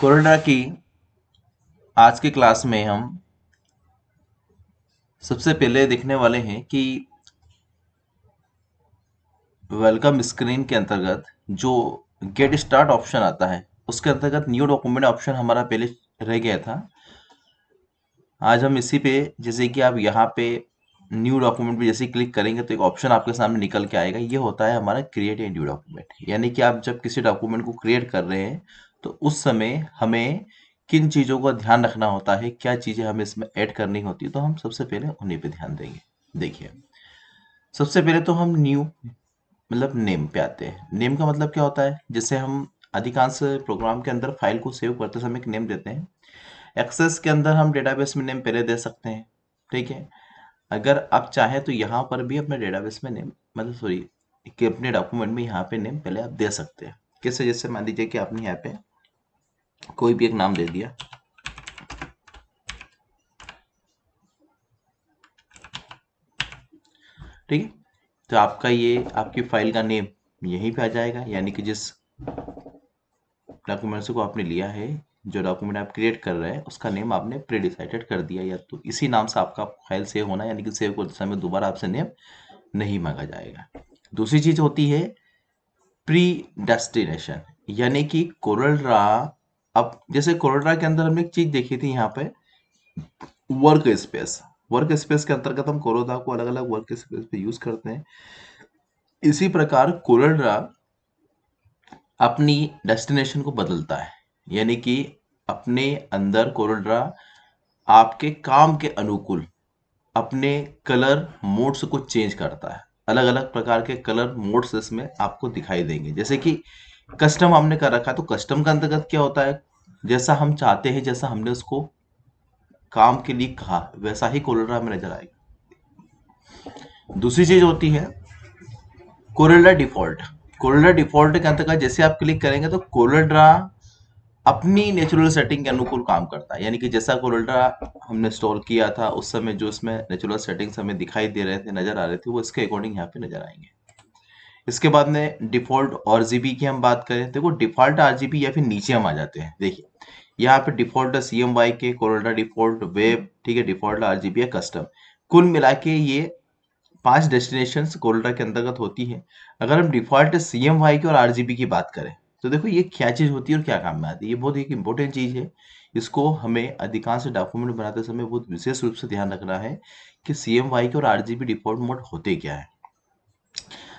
Corona की आज की क्लास में हम सबसे पहले देखने वाले हैं कि वेलकम स्क्रीन के अंतर्गत जो गेट स्टार्ट ऑप्शन आता है उसके अंतर्गत न्यू डॉक्यूमेंट ऑप्शन हमारा पहले रह गया था। आज हम इसी पे जैसे कि आप यहाँ पे न्यू डॉक्यूमेंट पे जैसे क्लिक करेंगे तो एक ऑप्शन आपके सामने निकल के आएगा। ये होता है हमारा क्रिएट ए न्यू डॉक्यूमेंट, यानी कि आप जब किसी डॉक्यूमेंट को क्रिएट कर रहे हैं तो उस समय हमें किन चीज़ों का ध्यान रखना होता है, क्या चीज़ें हमें इसमें ऐड करनी होती है, तो हम सबसे पहले उन्हीं पे ध्यान देंगे। देखिए, सबसे पहले तो हम न्यू मतलब नेम पे आते हैं। नेम का मतलब क्या होता है, जैसे हम अधिकांश प्रोग्राम के अंदर फाइल को सेव करते समय एक नेम देते हैं। एक्सेस के अंदर हम डेटाबेस में नेम पहले दे सकते हैं, ठीक है। अगर आप चाहें तो यहाँ पर भी अपने डेटाबेस में नेम मतलब सॉरी कि अपने डॉक्यूमेंट में यहाँ पे नेम पहले आप दे सकते हैं। कैसे, जैसे मान लीजिए कि आपने यहाँ पे कोई भी एक नाम दे दिया, ठीक है, तो आपका ये आपकी फाइल का नेम यहीं पे आ जाएगा, यानी कि जिस डॉक्यूमेंट्स को आपने लिया है, जो डॉक्यूमेंट आप क्रिएट कर रहे हैं उसका नेम आपने प्री डिसाइडेड कर दिया, या तो इसी नाम से आपका फाइल सेव होना, यानी कि सेव करते समय दोबारा आपसे नेम नहीं मांगा जाएगा। दूसरी चीज होती है प्री डेस्टिनेशन, यानी कि कोरल ड्रा। अब जैसे कोरल ड्रा के अंदर हमने एक चीज देखी थी यहाँ पे, वर्क स्पेस। वर्क स्पेस के अंतर्गत हम कोरोदा को अलग अलग वर्क स्पेस पे यूज करते हैं। इसी प्रकार कोरल ड्रा अपनी डेस्टिनेशन को बदलता है, यानी कि अपने अंदर कोरल ड्रा आपके काम के अनुकूल अपने कलर मोड्स को चेंज करता है। अलग अलग प्रकार के कलर मोड्स इसमें आपको दिखाई देंगे। जैसे कि कस्टम हमने कर रखा है, तो कस्टम का अंतर्गत क्या होता है, जैसा हम चाहते हैं, जैसा हमने उसको काम के लिए कहा, वैसा ही कोरल ड्रा में नजर आएगा। दूसरी चीज होती है कोरल डिफॉल्ट। कोरल डिफॉल्ट के अंतर्गत जैसे आप क्लिक करेंगे तो कोरल ड्रा अपनी नेचुरल सेटिंग के अनुकूल काम करता है, यानी कि जैसा कोरल ड्रा हमने इंस्टॉल किया था उस समय जो इसमें नेचुरल सेटिंग्स हमें दिखाई दे रहे थे, नजर आ रहे थे, वो इसके अकॉर्डिंग यहाँ पे नजर आएंगे। इसके बाद में डिफॉल्ट आरजीबी की हम बात करें, देखो डिफॉल्ट आरजीबी या फिर नीचे हम आ जाते हैं। देखिए यहाँ पे डिफॉल्ट CMYK के, कोरल डिफॉल्ट वेब, ठीक है, डिफॉल्ट आरजीबी या कस्टम, कुल मिला के ये 5 डेस्टिनेशंस कोल्डा के अंतर्गत होती है। अगर हम डिफॉल्ट CMYK और RGB की बात करें तो देखो ये क्या चीज होती है और क्या काम में आती है। ये बहुत एक इंपॉर्टेंट चीज है, इसको हमें अधिकांश डॉक्यूमेंट बनाते समय बहुत विशेष रूप से ध्यान रखना है कि CMYK और RGB डिफॉल्ट मोड होते क्या है।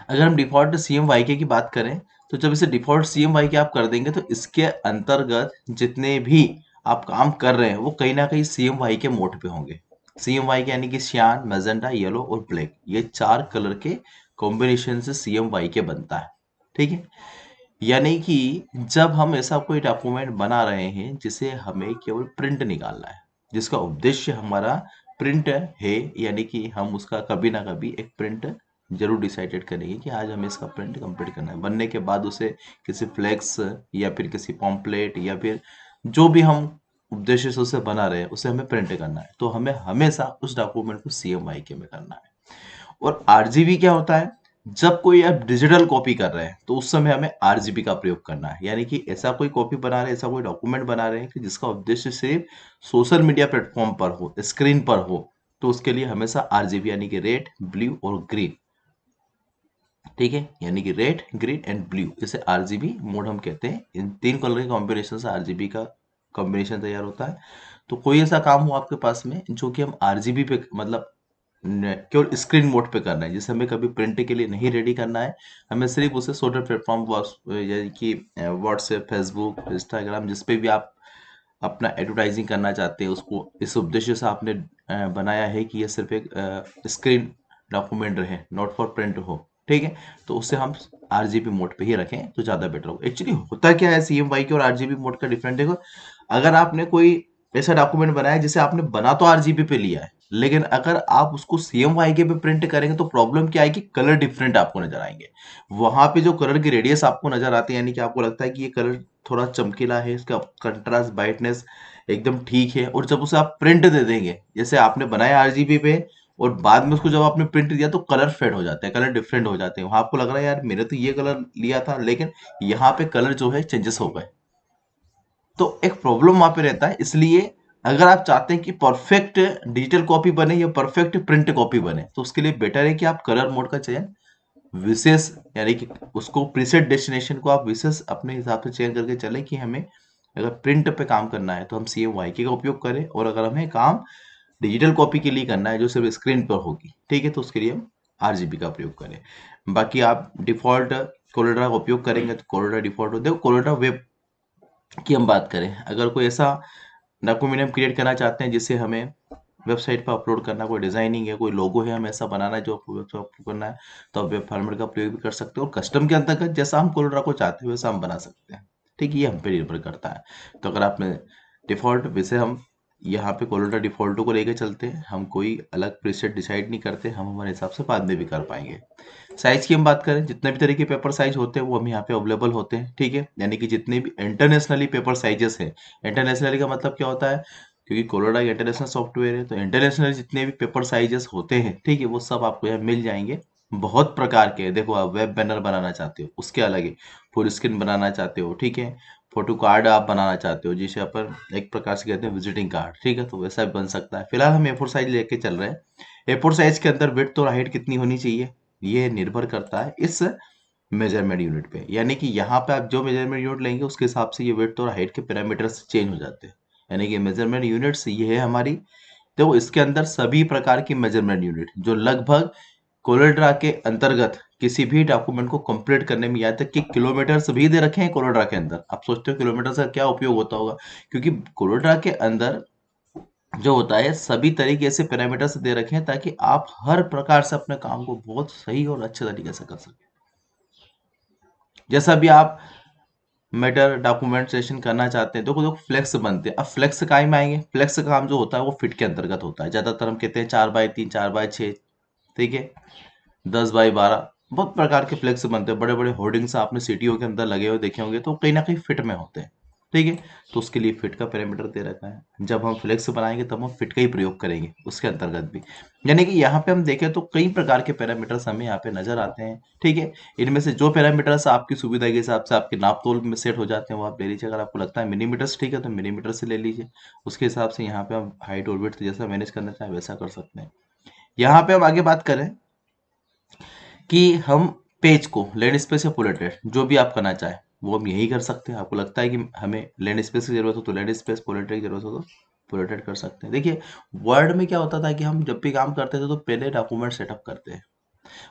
अगर हम डिफॉल्ट CMYK की बात करें तो जब इसे डिफॉल्ट CMYK आप कर देंगे तो इसके अंतर्गत जितने भी आप काम कर रहे हैं वो कहीं ना कहीं CMYK मोड पे होंगे। CMYK यानी कि सियान, मैजेंटा, येलो और ब्लैक, ये 4 कलर के कॉम्बिनेशन से CMYK बनता है, ठीक है। यानी कि जब हम ऐसा कोई डॉक्यूमेंट बना रहे हैं जिसे हमें केवल प्रिंट निकालना है, जिसका उद्देश्य हमारा प्रिंट है, यानी कि हम उसका कभी ना कभी एक प्रिंट जरूर डिसाइडेड करेंगे कि आज हमें इसका प्रिंट कंप्लीट करना है। बनने के बाद उसे किसी फ्लेक्स या फिर किसी पॉम्पलेट या फिर जो भी हम उद्देश्य से उसे बना रहे हैं उसे हमें प्रिंट करना है, तो हमें हमेशा उस डॉक्यूमेंट को CMYK में करना है। और RGB क्या होता है, जब कोई आप डिजिटल कॉपी कर रहे हैं तो उस समय हमें RGB का प्रयोग करना है, यानी कि ऐसा कोई कॉपी बना रहे हैं, ऐसा कोई डॉक्यूमेंट बना रहे हैं कि जिसका उद्देश्य सिर्फ सोशल मीडिया प्लेटफॉर्म पर हो, स्क्रीन पर हो, तो उसके लिए हमेशा RGB यानी कि रेड, ब्लू और ग्रीन, ठीक है, यानी कि रेड, ग्रीन एंड ब्लू, इसे RGB मोड हम कहते हैं। इन 3 कलर के कॉम्बिनेशन से RGB का कॉम्बिनेशन तैयार होता है। तो कोई ऐसा काम हो आपके पास में जो कि हम RGB पे मतलब केवल स्क्रीन मोड पे करना है, जिसे हमें कभी प्रिंट के लिए नहीं रेडी करना है, हमें सिर्फ उसे सोशल प्लेटफॉर्म यानी कि व्हाट्सएप, फेसबुक, इंस्टाग्राम, जिस पे भी आप अपना एडवर्टाइजिंग करना चाहते हैं, उसको इस उद्देश्य से आपने बनाया है कि यह सिर्फ एक स्क्रीन डॉक्यूमेंट रहे, नॉट फॉर प्रिंट हो, ठीक है, तो उससे हम RGB मोड पे ही रखें तो ज़्यादा बेटर होगा। एक्चुअली होता क्या है CMYK और RGB मोड का डिफरेंट, देखो अगर आपने कोई ऐसा डॉक्यूमेंट बनाया है जिसे आपने बना तो RGB पे लिया है, लेकिन अगर आप उसको CMYK पे प्रिंट करेंगे तो प्रॉब्लम क्या है कि कलर डिफरेंट आपको नजर आएंगे। वहां पे जो कलर की रेडियस आपको नजर आती है, यानी कि आपको लगता है कि ये कलर थोड़ा चमकीला है, इसका कंट्रास्ट ब्राइटनेस एकदम ठीक है, और जब उसे आप प्रिंट दे देंगे, जैसे आपने बनाया RGB पे और बाद में उसको जब आपने प्रिंट दिया तो कलर फेड हो जाते हैं, कलर डिफरेंट हो जाते हैं। वहां आपको लग रहा है यार मैंने तो ये कलर लिया था, लेकिन यहाँ पे कलर जो है चेंजेस हो गए। तो एक प्रॉब्लम वहां पे रहता है। इसलिए अगर आप चाहते हैं कि परफेक्ट डिजिटल कॉपी बने या परफेक्ट प्रिंट कॉपी बने, तो उसके लिए बेटर है कि आप कलर मोड का चयन विशेष, यानी कि उसको प्रीसेट डेस्टिनेशन को आप विशेष अपने हिसाब से चयन करके चले कि हमें अगर प्रिंट पे काम करना है तो हम CMYK का उपयोग करें, और अगर हमें काम डिजिटल कॉपी के लिए करना है जो सिर्फ स्क्रीन पर होगी, ठीक है, तो उसके लिए हम RGB का प्रयोग करें। बाकी आप डिफॉल्ट कोलोरेडा का उपयोग करेंगे तो कोलोरेडा डिफॉल्ट हो। देखो कोलोरेडा वेब की हम बात करें, अगर कोई ऐसा डॉक्यूमेंट हम क्रिएट करना चाहते हैं जिससे हमें वेबसाइट पर अपलोड करना, कोई डिजाइनिंग है, कोई लोगो है, हमें ऐसा बनाना है जो आपको वेबसाइट अपलोड करना है, तो आप वेब फॉर्मेट का प्रयोग भी कर सकते हो, और कस्टम के अंतर्गत जैसा हम कोलोरेडा को चाहते हैं वैसा हम बना सकते हैं। ठीक है, ये हम पे निर्भर करता है। तो अगर आपने डिफॉल्ट, वैसे हम यहाँ पे कोलोरेडा डिफॉल्टो को लेके चलते हैं, हम कोई अलग प्रीसेट डिसाइड नहीं करते, हम हमारे हिसाब से बाद में भी कर पाएंगे। साइज की हम बात करें, जितने भी तरह के पेपर साइज होते हैं वो हम यहाँ पे अवेलेबल होते हैं। ठीक है, यानी कि जितने भी इंटरनेशनली पेपर साइजेस हैं, इंटरनेशनली का मतलब क्या होता है, क्योंकि कोलोरेडा एक इंटरनेशनल सॉफ्टवेयर है, तो इंटरनेशनल जितने भी पेपर साइजेस होते हैं, ठीक है, वो सब आपको यहाँ मिल जाएंगे। बहुत प्रकार के, देखो आप वेब बैनर बनाना चाहते हो उसके अलग है, फुल स्क्रीन बनाना चाहते हो, ठीक है, फोटो कार्ड आप बनाना चाहते हो जिसे अपन एक प्रकार से कहते हैं विजिटिंग कार्ड, ठीक है, तो वैसा भी बन सकता है। फिलहाल हम A4 साइज लेके चल रहे हैं। A4 साइज के अंदर विड्थ और हाइट कितनी होनी चाहिए, ये निर्भर करता है इस मेजरमेंट यूनिट पे, यानी कि यहाँ पे आप जो मेजरमेंट यूनिट लेंगे उसके हिसाब से ये विड्थ और हाइट के पैरामीटर्स चेंज हो जाते हैं। यानी कि मेजरमेंट यूनिट्स ये है हमारी, तो इसके अंदर सभी प्रकार की मेजरमेंट यूनिट जो लगभग कोलोरेडा के अंतर्गत किसी भी डॉक्यूमेंट को कंप्लीट करने में, यहाँ तक कि किलोमीटर्स भी दे रखे हैं कोलोरेडा के अंदर। आप सोचते हो किलोमीटर का क्या उपयोग होता होगा, क्योंकि कोलोरेडा के अंदर जो होता है सभी तरीके से पैरामीटर्स दे रखे हैं ताकि आप हर प्रकार से अपने काम को बहुत सही और अच्छे तरीके से कर सकें। जैसा भी आप मैटर डॉक्यूमेंटेशन करना चाहते हैं, तो देखो फ्लेक्स बनते हैं। अब फ्लेक्स काय में आएंगे, फ्लेक्स का काम जो होता है वो फिट के अंतर्गत होता है। ज्यादातर हम कहते हैं 4x3, 4x6, ठीक है, 10x12, बहुत प्रकार के फ्लेक्स बनते हैं। बड़े बड़े होर्डिंग्स आपने सिटियों के अंदर लगे हुए देखे होंगे, तो कहीं ना कहीं फिट में होते हैं, ठीक है, तो उसके लिए फिट का पैरामीटर दे रखा है। जब हम फ्लेक्स बनाएंगे तब हम फिट का ही प्रयोग करेंगे उसके अंतर्गत भी। यानी कि यहाँ पे हम देखें तो कई प्रकार के पैरामीटर्स हमें यहाँ पे नजर आते हैं, ठीक है। इनमें से जो पैरामीटर्स आपकी सुविधा के हिसाब से आपके नाप तोल में सेट हो जाते हैं वो आप ले लीजिए। अगर आपको लगता है मिलीमीटर्स ठीक है तो मिलीमीटर से ले लीजिए, उसके हिसाब से यहाँ पे हम हाइट और विड्थ जैसा मैनेज करना चाहें वैसा कर सकते हैं। यहाँ पे हम आगे बात करें कि हम पेज को लैंड स्पेस या पोलेटेड जो भी आप करना चाहें वो हम यही कर सकते हैं। आपको लगता है कि हमें लैंड स्पेस की जरूरत हो तो लैंड स्पेस, पोलेटेड की जरूरत हो तो पोलेटेड कर सकते हैं। देखिए वर्ड में क्या होता था कि हम जब भी काम करते थे तो पहले डॉक्यूमेंट सेटअप करते हैं,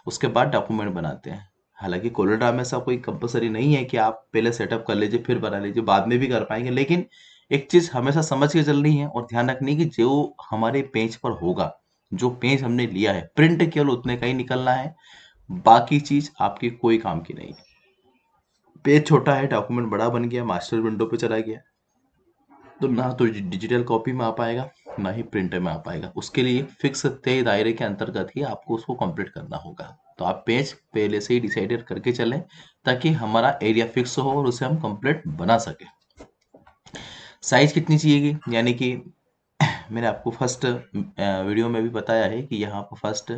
उसके बाद डॉक्यूमेंट बनाते हैं। हालांकि कोलोरेडा में ऐसा कोई कंपलसरी नहीं है कि आप पहले सेटअप कर लीजिए फिर बना लीजिए, बाद में भी कर पाएंगे, लेकिन एक चीज हमेशा समझ के चलनी है और ध्यान रखनी है कि जो हमारे पेज पर होगा, जो पेज हमने लिया है, प्रिंट केवल उतने का ही निकलना है, बाकी चीज आपकी कोई काम की नहीं है। पेज छोटा है, डॉक्यूमेंट बड़ा बन गया, मास्टर विंडो पे चला गया, तो ना तो डिजिटल कॉपी में आ पाएगा ना ही प्रिंटर में आ पाएगा। उसके लिए फिक्स तय दायरे के अंतर्गत ही आपको उसको कंप्लीट करना होगा। तो आप पेज पहले से ही डिसाइडेड करके चलें ताकि हमारा एरिया फिक्स हो और उसे हम कंप्लीट बना सके। साइज कितनी चाहिएगी, यानी कि मैंने आपको फर्स्ट वीडियो में भी बताया है कि यहाँ पर फर्स्ट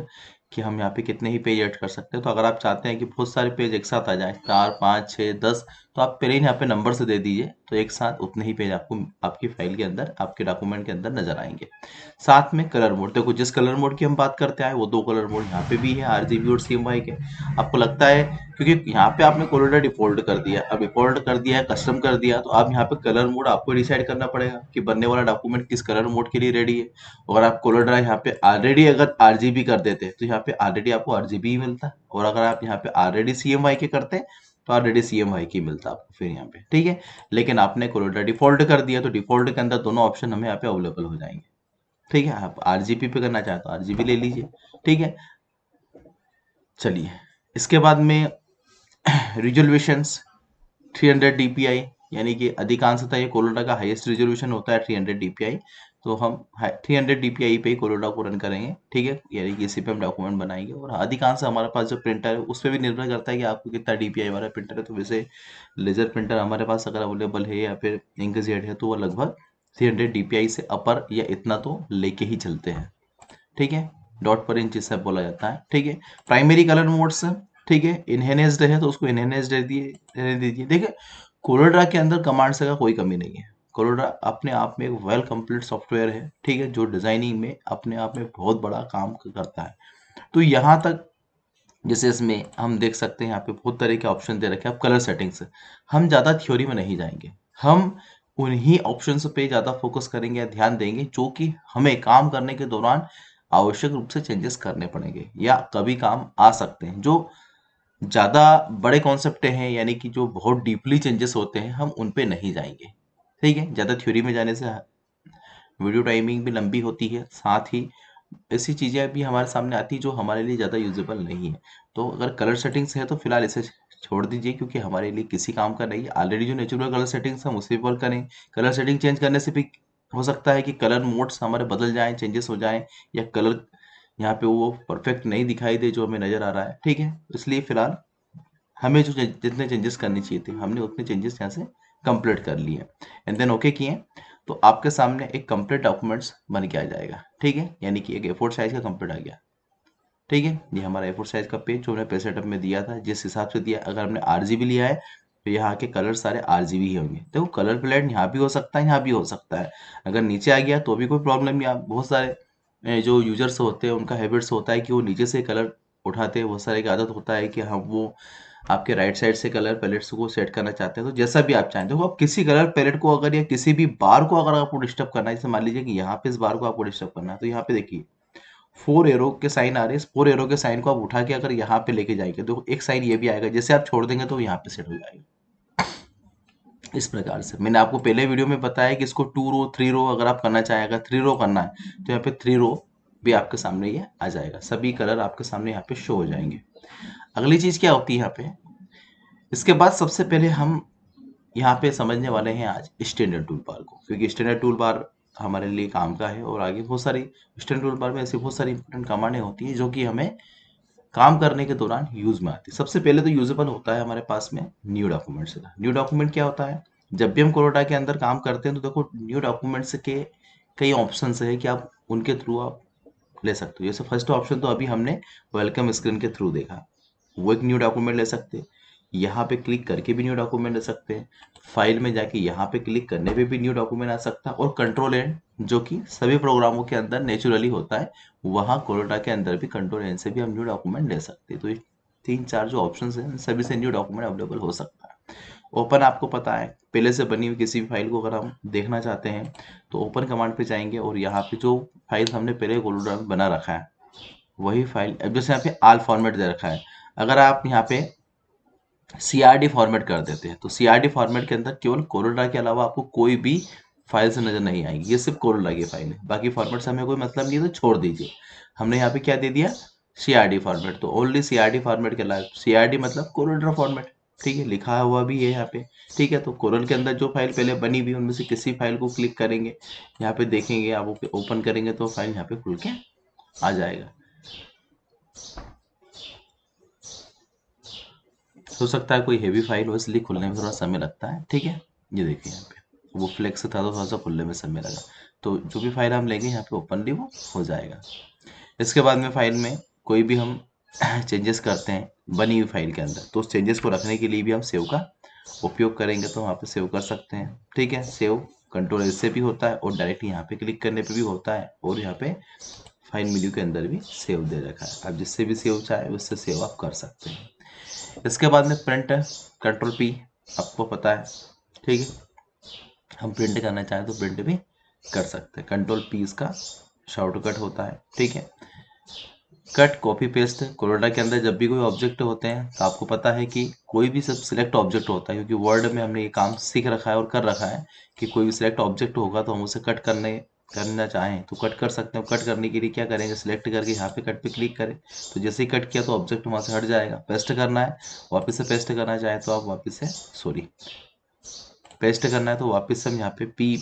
कि हम यहाँ पे कितने ही पेज ऐड कर सकते हैं। तो अगर आप चाहते हैं कि बहुत सारे पेज एक साथ आ जाए, 4, 5, 6, 10, तो आप पहले ही यहाँ पे नंबर से दे दीजिए, तो एक साथ उतने ही पेज आपको आपकी फाइल के अंदर, आपके डॉक्यूमेंट के अंदर नजर आएंगे। साथ में कलर मोड, देखो जिस कलर मोड की हम बात करते हैं वो 2 कलर मोड यहाँ पे भी है, RGB और CMY के। आपको लगता है क्योंकि यहाँ पे आपने कोलोरेडा डिफॉल्ट कर दिया, अब डिफॉल्ट कर दिया है, कस्टम कर दिया, तो अब यहाँ पे कलर मोड आपको डिसाइड करना पड़ेगा कि बनने वाला डॉक्यूमेंट किस कलर मोड के लिए रेडी है। और आप कोलोरेडा यहाँ पे ऑलरेडी अगर RGB कर देते हैं तो यहाँ पे ऑलरेडी आपको RGB ही मिलता है, और अगर आप यहाँ पे ऑलरेडी CMY के करते हैं तो ऑलरेडी CMY की मिलता है आपको फिर यहाँ पे, ठीक है। लेकिन आपने कोलोरेडा डिफॉल्ट कर दिया तो डिफॉल्ट के अंदर दोनों ऑप्शन हमें यहाँ पे अवेलेबल हो जाएंगे, ठीक है। आप RGB पे करना चाहें तो RGB ले लीजिए, ठीक है। चलिए इसके बाद में रिजोल्यूशंस 300 dpi, यानी कि अधिकांशतः ये कोलोरेडा का हाईएस्ट रिजोल्यूशन होता है 300 dpi, तो हम 300 dpi पे ही कोलोरेडा को रन करेंगे, ठीक है, यानी कि इसी पे हम डॉक्यूमेंट बनाएंगे। और अधिकांश हमारे पास जो प्रिंटर है उस पर भी निर्भर करता है कि आपको कितना dpi वाला प्रिंटर है। तो वैसे लेजर प्रिंटर हमारे पास अगर अवेलेबल है या फिर इंकजेट है तो वो लगभग 300 dpi से अपर या इतना तो लेके ही चलते हैं, ठीक है। डॉट पर इंच से बोला जाता है, ठीक है। प्राइमरी कलर मोड्स, ठीक है, इनहेनेस्ड है तो उसको इनहेनेस्ड दे दीजिए। देखिए कोलोरेडा के अंदर कमांड्स का कोई कमी नहीं है, कोलोरा अपने आप में एक वेल कंप्लीट सॉफ्टवेयर है, ठीक है, जो डिजाइनिंग में अपने आप में बहुत बड़ा काम करता है। तो यहाँ तक जैसे इसमें हम देख सकते हैं, यहाँ पे बहुत तरह के ऑप्शन दे रखे हैं। अब कलर सेटिंग्स, हम ज़्यादा थ्योरी में नहीं जाएंगे, हम उन्हीं ऑप्शंस पे ज़्यादा फोकस करेंगे या ध्यान देंगे जो कि हमें काम करने के दौरान आवश्यक रूप से चेंजेस करने पड़ेंगे या कभी काम आ सकते हैं। जो ज़्यादा बड़े कॉन्सेप्ट हैं, यानी कि जो बहुत डीपली चेंजेस होते हैं, हम उन पे नहीं जाएंगे, ठीक है। ज़्यादा थ्योरी में जाने से वीडियो टाइमिंग भी लंबी होती है, साथ ही ऐसी चीज़ें भी हमारे सामने आती हैं जो हमारे लिए ज़्यादा यूजेबल नहीं है। तो अगर कलर सेटिंग्स है तो फिलहाल इसे छोड़ दीजिए, क्योंकि हमारे लिए किसी काम का नहीं है। ऑलरेडी जो नेचुरल कलर सेटिंग्स हम उसे वर्क करें। कलर सेटिंग चेंज करने से भी हो सकता है कि कलर मोड्स हमारे बदल जाएं, चेंजेस हो जाएं, या कलर यहाँ पे वो परफेक्ट नहीं दिखाई दे जो हमें नज़र आ रहा है, ठीक है। इसलिए फिलहाल हमें जो जितने चेंजेस करनी चाहिए थे, हमने उतने चेंजेस यहाँ से कंप्लीट कर लिए एंड देन ओके किए, तो आपके सामने एक कंप्लीट डॉक्यूमेंट्स बन के आ जाएगा, ठीक है। यानी कि एक A4 साइज का कंप्लीट आ गया, ठीक है। ये हमारा A4 साइज का पेज जो हमने पेज सेटअप में दिया था, जिस हिसाब से दिया। अगर हमने RGB लिया है तो यहाँ के कलर सारे RGB ही होंगे। देखो कलर प्लेट यहाँ भी हो सकता है, यहाँ भी हो सकता है। अगर नीचे आ गया तो भी कोई प्रॉब्लम नहीं। आप बहुत सारे जो यूजर्स होते हैं उनका हैबिट्स होता है कि वो नीचे से कलर उठाते हैं। बहुत सारे की आदत होता है कि हम वो आपके राइट साइड से कलर पैलेट्स को सेट करना चाहते हैं। तो जैसा भी आप चाहें, देखो आप किसी कलर पैलेट को अगर या किसी भी बार को अगर आपको डिस्टर्ब करना है, जैसे मान लीजिए कि यहाँ पे इस बार को आपको डिस्टर्ब करना है, तो यहाँ पे देखिए 4 एरो के साइन आ रहे हैं। 4 एरो के साइन को आप उठा के अगर यहाँ पे लेके जाएंगे तो एक साइन ये भी आएगा, जैसे आप छोड़ देंगे तो यहाँ पे सेट हो जाएगा। इस प्रकार से मैंने आपको पहले वीडियो में बताया कि इसको 2 रो 3 रो अगर आप करना चाहें, अगर 3 रो करना है तो यहाँ पे 3 रो भी आपके सामने ये आ जाएगा। सभी कलर आपके सामने यहाँ पे शो हो जाएंगे। अगली चीज क्या होती है यहाँ पे, इसके बाद सबसे पहले हम यहाँ पे समझने वाले हैं आज स्टैंडर्ड टूल बार को, क्योंकि स्टैंडर्ड टूल बार हमारे लिए काम का है। और आगे बहुत सारी स्टैंडर्ड टूल बार में ऐसी बहुत सारी इंपॉर्टेंट कमांडें होती है जो कि हमें काम करने के दौरान यूज में आती है। सबसे पहले तो यूजेबल होता है हमारे पास में न्यू डॉक्यूमेंट्स का। न्यू डॉक्यूमेंट क्या होता है, जब भी हम कोरोटा के अंदर काम करते हैं तो देखो न्यू डॉक्यूमेंट्स के कई ऑप्शन है कि आप उनके थ्रू आप ले सकते हो। जैसे फर्स्ट ऑप्शन तो अभी हमने वेलकम स्क्रीन के थ्रू देखा, वो एक न्यू डॉक्यूमेंट ले सकते हैं। यहाँ पे क्लिक करके भी न्यू डॉक्यूमेंट ले सकते हैं। फाइल में जाके यहाँ पे क्लिक करने पे भी न्यू डॉक्यूमेंट आ सकता है। और कंट्रोल एंड, जो कि सभी प्रोग्रामों के अंदर नेचुरली होता है, वहाँ कोरोटा के अंदर भी कंट्रोल एंड से भी हम न्यू डॉक्यूमेंट ले सकते हैं। तो ये 3-4 जो ऑप्शन हैं सभी से न्यू डॉक्यूमेंट अवेलेबल हो सकता है। ओपन आपको पता है, पहले से बनी हुई किसी भी फाइल को अगर हम देखना चाहते हैं तो ओपन कमांड पे जाएंगे और यहाँ पे जो फाइल हमने पहले कोरोटा में बना रखा है वही फाइल, अब जैसे यहाँ पे आल फॉर्मेट दे रखा है, अगर आप यहाँ पे CRD फॉर्मेट कर देते हैं तो CRD फॉर्मेट के अंदर केवल कोरोला के अलावा आपको कोई भी फाइल से नजर नहीं आएगी। ये सिर्फ कोरोला की फाइल है, बाकी फॉर्मेट से हमें कोई मतलब नहीं है, तो छोड़ दीजिए। हमने यहाँ पे क्या दे दिया, CRD फॉर्मेट, तो ओनली CRD फॉर्मेट के लायक। CRD मतलब कोरोला फॉर्मेट, ठीक है, लिखा हुआ भी है यहाँ पे, ठीक है। तो कोरल के अंदर जो फाइल पहले बनी हुई उनमें से किसी फाइल को क्लिक करेंगे, यहाँ पे देखेंगे, आप ओपन करेंगे तो फाइल यहाँ पे खुल के आ जाएगा। हो सकता है कोई हेवी फाइल हो इसलिए खुलने में थोड़ा समय लगता है, ठीक है। ये देखिए यहाँ पे वो फ्लेक्स था तो थोड़ा सा खुलने में समय लगा। तो जो भी फाइल हम लेंगे यहाँ पे ओपनली वो हो जाएगा। इसके बाद में फाइल में कोई भी हम चेंजेस करते हैं बनी हुई फाइल के अंदर, तो उस चेंजेस को रखने के लिए भी हम सेव का उपयोग करेंगे, तो वहाँ पे सेव कर सकते हैं, ठीक है। सेव कंट्रोल एस से भी होता है और डायरेक्ट यहाँ पे क्लिक करने पे भी होता है, और यहाँ पे फाइल मेन्यू के अंदर भी सेव दे रखा है। आप जिससे भी सेव चाहे उससे सेव आप कर सकते हैं। इसके बाद में प्रिंट है, कंट्रोल P, आपको पता है, ठीक है। हम प्रिंट करना चाहें तो प्रिंट भी कर सकते हैं। कंट्रोल P इसका शॉर्टकट होता है, ठीक है। कट कॉपी पेस्ट, कोरोना के अंदर जब भी कोई ऑब्जेक्ट होते हैं तो आपको पता है कि कोई भी सब सिलेक्ट ऑब्जेक्ट होता है, क्योंकि वर्ड में हमने ये काम सीख रखा है और कर रखा है कि कोई भी सिलेक्ट ऑब्जेक्ट होगा तो हम उसे कट करना चाहें तो कट कर सकते हैं। कट करने के लिए क्या करेंगे, सिलेक्ट करके यहाँ पे कट पे क्लिक करें, तो जैसे ही कट किया तो ऑब्जेक्ट वहाँ से हट जाएगा। पेस्ट करना है, वापस से पेस्ट करना चाहें तो आप वापस से पेस्ट करना है तो वापस से हम यहाँ पे P,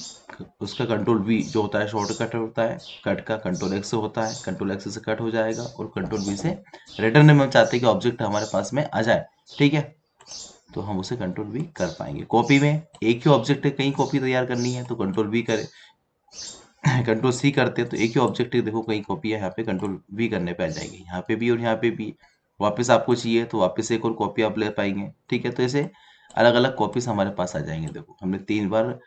उसका कंट्रोल V जो होता है शॉर्टकट होता है, कट का कंट्रोल X से होता है, कंट्रोल X से कट हो जाएगा, और कंट्रोल V से रिटर्न में हम चाहते हैं कि ऑब्जेक्ट हमारे पास में आ जाए, ठीक है, तो हम उसे कंट्रोल V कर पाएंगे। कॉपी में एक ही ऑब्जेक्ट है, कई कॉपी तैयार करनी है तो कंट्रोल V करें, कंट्रोल C करते हैं तो एक ही ऑब्जेक्ट है, देखो कई कॉपी है, यहाँ पे कंट्रोल V करने पे आ जाएगी, यहाँ पे भी और यहाँ पे भी। वापस आपको चाहिए तो वापस एक और कॉपी आप ले पाएंगे, ठीक है। तो ऐसे अलग अलग कॉपीज हमारे पास आ जाएंगे। देखो हमने 3 बार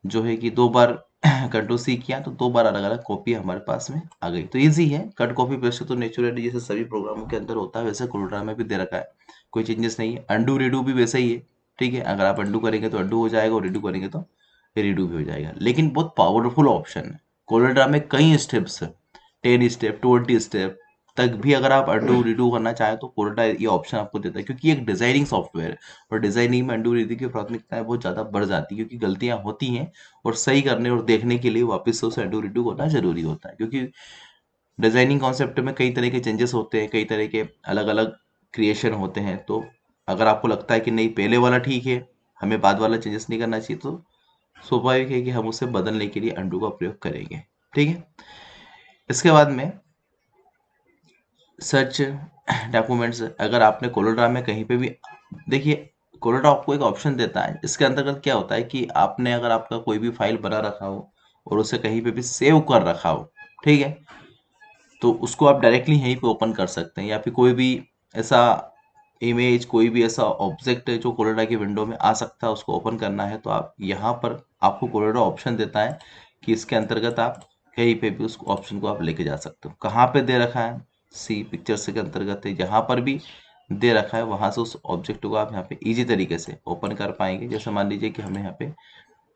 जो है कि 2 बार कंट्रोल सी किया तो 2 बार अलग अलग कॉपी हमारे पास में आ गई। तो ईजी है, कट कॉपी पेस्ट तो नेचुरली जैसे सभी प्रोग्रामों के अंदर होता है वैसे कोलोरेडो में भी दे रखा है, कोई चेंजेस नहीं है। अंडू रीडू भी वैसा ही है, ठीक है, अगर आप अंडू करेंगे तो अंडू हो जाएगा और रीडू करेंगे तो रीडू भी हो जाएगा। लेकिन बहुत पावरफुल ऑप्शन है कोलोरेडो में, कई स्टेप्स है, 10 स्टेप 20 स्टेप तक भी अगर आप अंडू रीडू करना चाहें तो कोलोरेडो ये ऑप्शन आपको देता है, क्योंकि एक डिजाइनिंग सॉफ्टवेयर है और डिजाइनिंग में अंडू रीडू की प्राथमिकताएं बहुत ज्यादा बढ़ जाती है, क्योंकि गलतियां होती हैं और सही करने और देखने के लिए वापस से उसे अंडू रीडू करना जरूरी होता है। क्योंकि डिजाइनिंग कॉन्सेप्ट में कई तरह के चेंजेस होते हैं, कई तरह के अलग अलग क्रिएशन होते हैं। तो अगर आपको लगता है कि नहीं पहले वाला ठीक है, हमें बाद वाला चेंजेस नहीं करना चाहिए, तो स्वाभाविक है कि हम उसे बदलने के लिए अंडू का प्रयोग करेंगे। ठीक है, इसके बाद में सर्च डॉक्यूमेंट्स, अगर आपने कोलोरेडो में कहीं पे भी, देखिए कोलोरेडो आपको एक ऑप्शन देता है, इसके अंतर्गत क्या होता है कि आपने अगर आपका कोई भी फाइल बना रखा हो और उसे कहीं पे भी सेव कर रखा हो, ठीक है, तो उसको आप डायरेक्टली यहीं पे ओपन कर सकते हैं, या फिर कोई भी ऐसा इमेज, कोई भी ऐसा ऑब्जेक्ट है जो कोलोरेडो की विंडो में आ सकता है, उसको ओपन करना है तो आप यहाँ पर, आपको कोलोरेडो ऑप्शन देता है कि इसके अंतर्गत आप कहीं पे भी उस ऑप्शन को आप लेके जा सकते हो। कहाँ पे दे रखा है, सी पिक्चर्स के अंतर्गत है, जहाँ पर भी दे रखा है वहां से उस ऑब्जेक्ट को आप यहाँ पे इजी तरीके से ओपन कर पाएंगे। जैसे मान लीजिए कि हमने यहाँ पे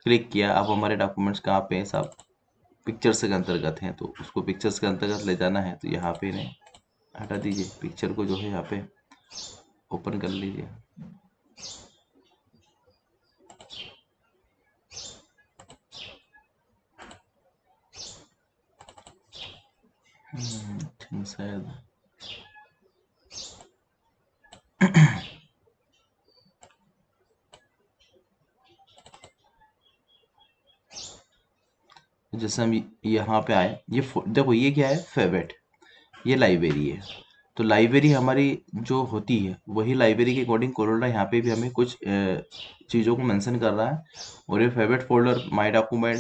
क्लिक किया, अब हमारे डॉक्यूमेंट्स कहाँ पे हैं, सब पिक्चर्स के अंतर्गत हैं, तो उसको पिक्चर्स के अंतर्गत ले जाना है तो यहाँ पे इन्हें हटा दीजिए, पिक्चर को जो है यहाँ पे ओपन कर लीजिए। शायद जैसे हम यहाँ पे आए, ये देखो ये क्या है, फेवरेट, ये लाइब्रेरी है। तो लाइब्रेरी हमारी जो होती है वही लाइब्रेरी के अकॉर्डिंग कोलोरेडो यहाँ पे भी हमें कुछ चीज़ों को मेंशन कर रहा है। और ये favourite folder, my document,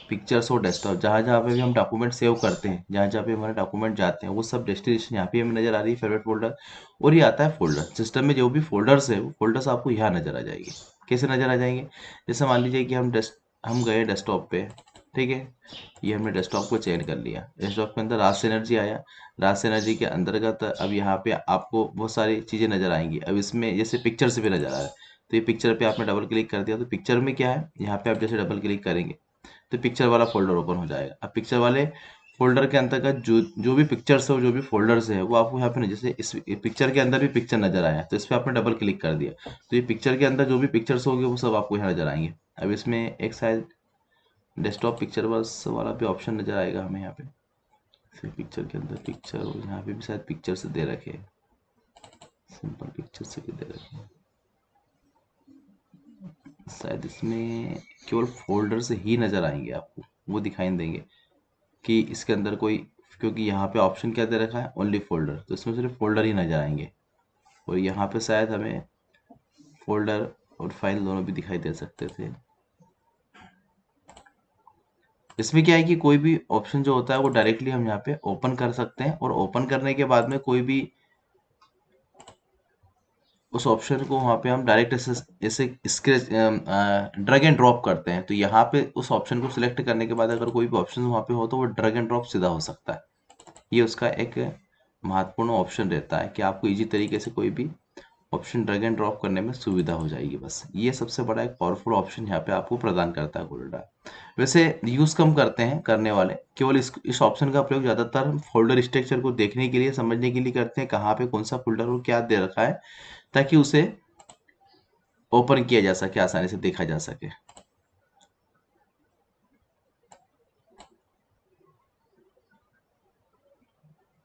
pictures और डेस्कटॉप, जहाँ जहाँ पे भी हम डॉक्यूमेंट सेव करते हैं, जहाँ जहाँ पे हमारे डॉक्यूमेंट जाते हैं, वो सब डेस्टिनेशन यहाँ पे हमें नजर आ रही है, फेवरेट फोल्डर। और ये आता है फोल्डर, सिस्टम में जो भी फोल्डर्स है वो फोल्डर्स आपको यहाँ नजर आ जाएंगे। कैसे नजर आ जाएंगे, जैसे मान लीजिए कि हम गए डेस्कटॉप पे, ठीक है, ये हमने डेस्कटॉप को चेंज कर लिया, डेस्कटॉप के अंदर राज एनर्जी आया, राज एनर्जी के अंतर्गत अब यहाँ पे आपको बहुत सारी चीजें नजर आएंगी। अब इसमें जैसे पिक्चर से भी नजर आ रहा है, तो ये पिक्चर पे आपने डबल क्लिक कर दिया तो पिक्चर में क्या है, यहाँ पे आप जैसे डबल क्लिक करेंगे तो पिक्चर वाला फोल्डर ओपन हो जाएगा। अब पिक्चर वाले फोल्डर के अंतर्गत जो जो भी पिक्चर्स है, जो भी फोल्डर्स है, वो आपको यहाँ पे जैसे इस पिक्चर के अंदर भी पिक्चर नजर आया तो इस पर आपने डबल क्लिक कर दिया तो ये पिक्चर के अंदर जो भी पिक्चर्स होंगे वो सब आपको यहाँ नजर आएंगे। अब इसमें एक शायद डेस्कटॉप पिक्चर बस वाला भी ऑप्शन नजर आएगा हमें यहाँ पे, पिक्चर के अंदर पिक्चर, और यहाँ पे भी शायद पिक्चर से दे रखे हैं, सिंपल पिक्चर से भी दे रखे हैं। शायद इसमें केवल फोल्डर से ही नजर आएंगे आपको, वो दिखाई नहीं देंगे कि इसके अंदर कोई, क्योंकि यहाँ पे ऑप्शन क्या दे रखा है, ओनली फोल्डर, तो इसमें सिर्फ फोल्डर ही नजर आएंगे। और यहाँ पे शायद हमें फोल्डर और फाइल दोनों भी दिखाई दे सकते थे। इसमें क्या है कि कोई भी ऑप्शन जो होता है वो डायरेक्टली हम यहाँ पे ओपन कर सकते हैं, और ओपन करने के बाद में कोई भी उस ऑप्शन को वहाँ पे हम डायरेक्ट ऐसे ऐसे स्क्रैच ड्रैग एंड ड्रॉप करते हैं, तो यहाँ पे उस ऑप्शन को सिलेक्ट करने के बाद अगर कोई भी ऑप्शन वहाँ पे हो तो वो ड्रैग एंड ड्रॉप सीधा हो सकता है। ये उसका एक महत्वपूर्ण ऑप्शन रहता है कि आपको इजी तरीके से कोई भी ऑप्शन ड्रैग एंड ड्रॉप करने में सुविधा हो जाएगी। बस ये सबसे बड़ा एक पावरफुल ऑप्शन यहाँ पे आपको प्रदान करता है कोलोरेडो। वैसे यूज कम करते हैं करने वाले, केवल इस ऑप्शन का प्रयोग ज्यादातर फोल्डर स्ट्रक्चर को देखने के लिए, समझने के लिए करते हैं, कहाँ पे कौन सा फोल्डर और क्या दे रखा है, ताकि उसे ओपन किया जा सके, आसानी से देखा जा सके।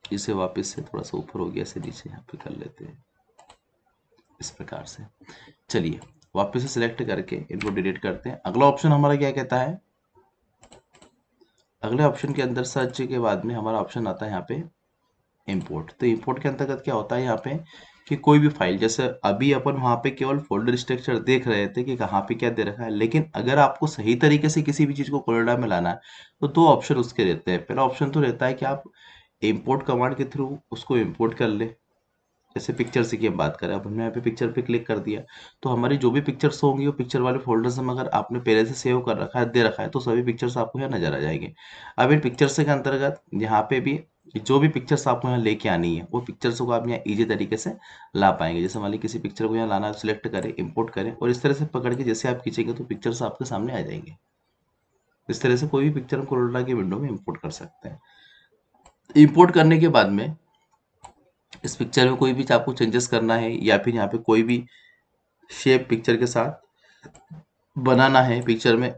इसे वापस से थोड़ा सा ऊपर हो गया, से नीचे यहाँ पे कर लेते हैं इस प्रकार से। चलिए वापस से सिलेक्ट करके इनको डिलीट करते हैं। अगला ऑप्शन हमारा क्या कहता है, अगले ऑप्शन के अंदर सर्च के बाद में हमारा ऑप्शन आता है यहाँ पे इंपोर्ट। तो इंपोर्ट के अंतर्गत क्या होता है यहाँ पे कि कोई भी फाइल, जैसे अभी अपन वहाँ पे केवल फोल्डर स्ट्रक्चर देख रहे थे कि कहाँ पे क्या दे रखा है, लेकिन अगर आपको सही तरीके से किसी भी चीज को कोलोरेडो में लाना है तो दो ऑप्शन उसके रहते हैं। पहला ऑप्शन तो रहता है कि आप इंपोर्ट कमांड के थ्रू उसको इंपोर्ट कर ले, जैसे पिक्चर्स की हम बात करें, अब हमने यहाँ पे पिक्चर पे क्लिक कर दिया तो हमारी जो भी पिक्चर्स होंगी वो पिक्चर वाले फोल्डर्स में अगर आपने पहले से सेव कर रखा है, दे रखा है, तो सभी पिक्चर्स आपको यहाँ नजर आ जाएंगे। अब इन पिक्चर्स के अंतर्गत यहाँ पे भी जो भी पिक्चर्स आपको यहाँ लेके आनी है वो पिक्चर्स को आप यहाँ इजी तरीके से ला पाएंगे। जैसे मान लीजिए किसी पिक्चर को यहाँ लाना, सिलेक्ट करें, इंपोर्ट करें और इस तरह से पकड़ के जैसे आप खींचेंगे तो पिक्चर्स आपके सामने आ जाएंगे। इस तरह से कोई भी पिक्चर हम कोलोरा की विंडो में इंपोर्ट कर सकते हैं। इंपोर्ट करने के बाद में इस पिक्चर में कोई भी आपको चेंजेस करना है या फिर यहाँ पे कोई भी शेप पिक्चर के साथ बनाना है, पिक्चर में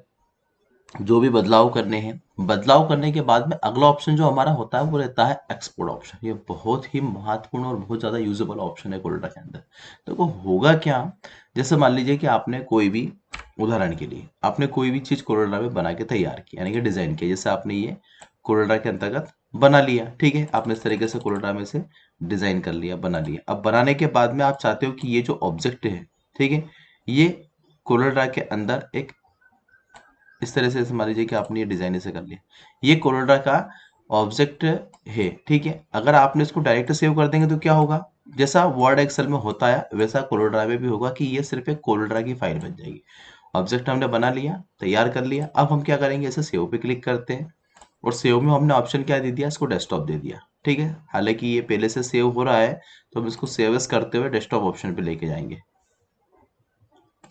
जो भी बदलाव करने हैं, बदलाव करने के बाद में अगला ऑप्शन जो हमारा होता है वो रहता है एक्सपोर्ट ऑप्शन। ये बहुत ही महत्वपूर्ण और बहुत ज़्यादा यूजेबल ऑप्शन है कोलोरा के अंदर। देखो होगा क्या, जैसे मान लीजिए कि आपने कोई भी, उदाहरण के लिए आपने कोई भी चीज़ कोलोरा में बना के तैयार की, यानी कि डिज़ाइन किया, जैसे आपने ये कोलोरा के अंतर्गत बना लिया, ठीक है, आपने इस तरीके से कोलोरा में से डिज़ाइन कर लिया, बना लिया। अब बनाने के बाद में आप चाहते हो कि ये जो ऑब्जेक्ट है, ठीक है, ये कोलोरा के अंदर एक इस तरह से मान लीजिए कि आपने ये डिजाइन ऐसे कर लिया, ये कोलोरा का ऑब्जेक्ट है, ठीक है। अगर आपने इसको डायरेक्ट सेव कर देंगे तो क्या होगा, जैसा वर्ड एक्सेल में होता है वैसा कोलोरा में भी होगा कि ये सिर्फ एक कोलोरा की फाइल बन जाएगी। ऑब्जेक्ट हमने बना लिया, तैयार कर लिया, अब हम क्या करेंगे, इसे सेव पे क्लिक करते हैं और सेव में हमने ऑप्शन क्या दे दिया, इसको डेस्कटॉप दे दिया, ठीक है। हालांकि ये पहले से सेव हो रहा है तो हम इसको सेव एज करते हुए डेस्कटॉप ऑप्शन पे लेके जाएंगे।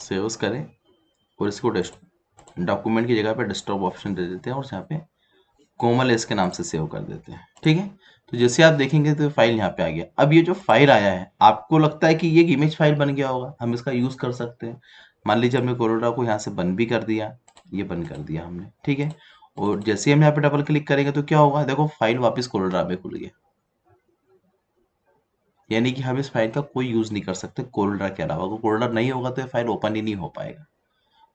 सेव एज करें और इसको डॉक्यूमेंट की जगह पे डेस्कटॉप ऑप्शन दे देते हैं और यहाँ पे कोमल एस के नाम से सेव कर देते हैं, ठीक है। तो जैसे आप देखेंगे तो फाइल यहाँ पे आ गया। अब ये जो फाइल आया है आपको लगता है कि ये एक इमेज फाइल बन गया होगा, हम इसका यूज कर सकते हैं। मान लीजिए हमने कोलोरा को यहाँ से बंद भी कर दिया, ये बंद कर दिया हमने, ठीक है। और जैसे ही हम यहाँ पे डबल क्लिक करेंगे तो क्या होगा, देखो फाइल वापस कोलोरा में खुल गया। यानी कि हम इस फाइल का कोई यूज नहीं कर सकते कोलोरा के अलावा। अगर कोलोरा नहीं होगा तो ये फाइल ओपन ही नहीं हो पाएगा।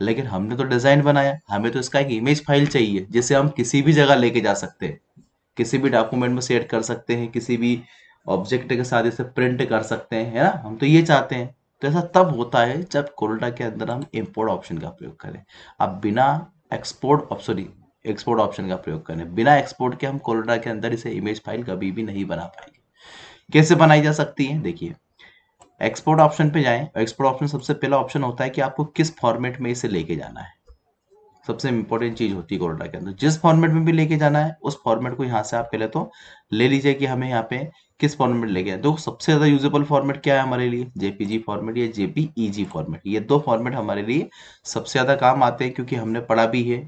लेकिन हमने तो डिजाइन बनाया, हमें तो इसका एक इमेज फाइल चाहिए जिसे हम किसी भी जगह लेके जा सकते हैं, किसी भी डॉक्यूमेंट में सेट कर सकते हैं, किसी भी ऑब्जेक्ट के साथ इसे प्रिंट कर सकते हैं, है ना। हम तो ये चाहते हैं। तो ऐसा तब होता है जब कोलोरा के अंदर हम इंपोर्ट ऑप्शन का प्रयोग करें। अब बिना एक्सपोर्ट ऑप्शन का प्रयोग करें, बिना एक्सपोर्ट के हम कोलोरा के अंदर इसे इमेज फाइल कभी भी नहीं बना पाएंगे। कैसे बनाई जा सकती है, देखिए एक्सपोर्ट ऑप्शन पे जाएं। एक्सपोर्ट ऑप्शन सबसे पहला ऑप्शन होता है कि आपको किस फॉर्मेट में इसे लेके जाना है। सबसे इंपॉर्टेंट चीज होती है कोरोडा के अंदर, जिस फॉर्मेट में भी लेके जाना है उस फॉर्मेट को यहाँ से आप पहले तो ले लीजिए कि हमें यहाँ पे किस फॉर्मेट लेके जाए। तो सबसे ज्यादा यूजेबल फॉर्मेट क्या है हमारे लिए, जेपीजी फॉर्मेट या जेपीईजी फॉर्मेट। ये दो फॉर्मेट हमारे लिए सबसे ज्यादा काम आते हैं, क्योंकि हमने पढ़ा भी है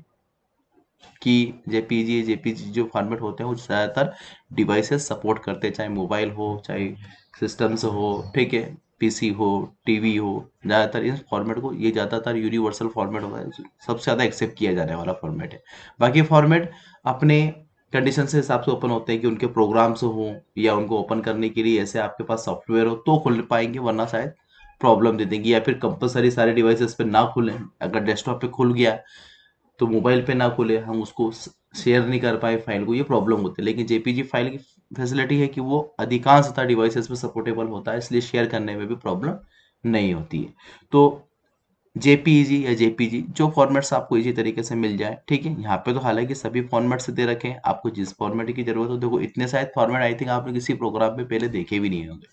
कि जेपीजी जो फॉर्मेट होते हैं वो ज़्यादातर डिवाइसेस सपोर्ट करते हैं, चाहे मोबाइल हो, चाहे सिस्टम्स हो, ठीक है, पीसी हो, टीवी हो। ज़्यादातर इस फॉर्मेट को, ये ज़्यादातर यूनिवर्सल फॉर्मेट होता है, सबसे ज़्यादा एक्सेप्ट किया जाने वाला फॉर्मेट है। बाकी फॉर्मेट अपने कंडीशन से हिसाब से ओपन होते हैं कि उनके प्रोग्राम्स हों या उनको ओपन करने के लिए ऐसे आपके पास सॉफ्टवेयर हो तो खुल पाएंगे, वरना शायद प्रॉब्लम दे देंगी, या फिर कंपलसरी सारे डिवाइसेस पे ना खुलें। अगर डेस्कटॉप पे खुल गया तो मोबाइल पे ना खुले, हम उसको शेयर नहीं कर पाए फाइल को, ये प्रॉब्लम होती है। लेकिन जेपीजी फाइल की फैसिलिटी है कि वो अधिकांशतः डिवाइसेस में सपोर्टेबल होता है, इसलिए शेयर करने में भी प्रॉब्लम नहीं होती है। तो जेपीईजी या जेपीजी जो फॉर्मेट्स आपको इजी तरीके से मिल जाए, ठीक है। यहाँ पे तो हालांकि सभी फॉर्मेट्स दे रखे हैं, आपको जिस फॉर्मेट की जरूरत हो, देखो इतने शायद फॉर्मेट आई थिंक आपने किसी प्रोग्राम में पहले देखे भी नहीं होंगे।